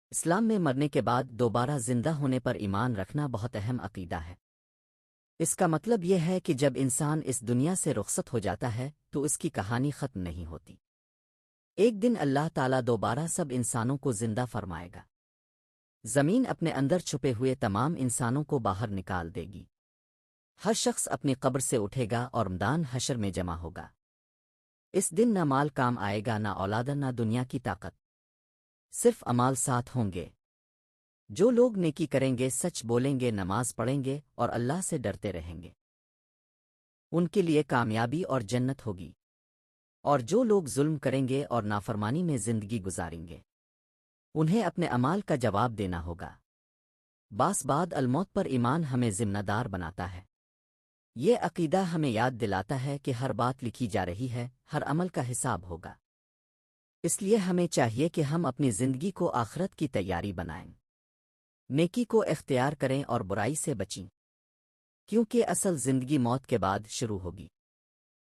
اسلام میں مرنے کے بعد دوبارہ زندہ ہونے پر ایمان رکھنا بہت اہم عقیدہ ہے۔ اس کا مطلب یہ ہے کہ جب انسان اس دنیا سے رخصت ہو جاتا ہے تو اس کی کہانی ختم نہیں ہوتی۔ ایک دن اللہ تعالیٰ دوبارہ سب انسانوں کو زندہ فرمائے گا۔ زمین اپنے اندر چھپے ہوئے تمام انسانوں کو باہر نکال دے گی۔ ہر شخص اپنی قبر سے اٹھے گا اور میدان حشر میں جمع ہوگا۔ اس دن نہ مال کام آئے گا، نہ اولاد، نہ دنیا کی طاقت، صرف اعمال ساتھ ہوں گے۔ جو لوگ نیکی کریں گے، سچ بولیں گے، نماز پڑھیں گے اور اللہ سے ڈرتے رہیں گے، ان کے لیے کامیابی اور جنت ہوگی۔ اور جو لوگ ظلم کریں گے اور نافرمانی میں زندگی گزاریں گے، انہیں اپنے اعمال کا جواب دینا ہوگا۔ بعد الموت پر ایمان ہمیں ذمہ دار بناتا ہے۔ یہ عقیدہ ہمیں یاد دلاتا ہے کہ ہر بات لکھی جا رہی ہے، ہر عمل کا حساب ہوگا۔ اس لیے ہمیں چاہیے کہ ہم اپنی زندگی کو آخرت کی تیاری بنائیں، نیکی کو اختیار کریں اور برائی سے بچیں، کیونکہ اصل زندگی موت کے بعد شروع ہوگی۔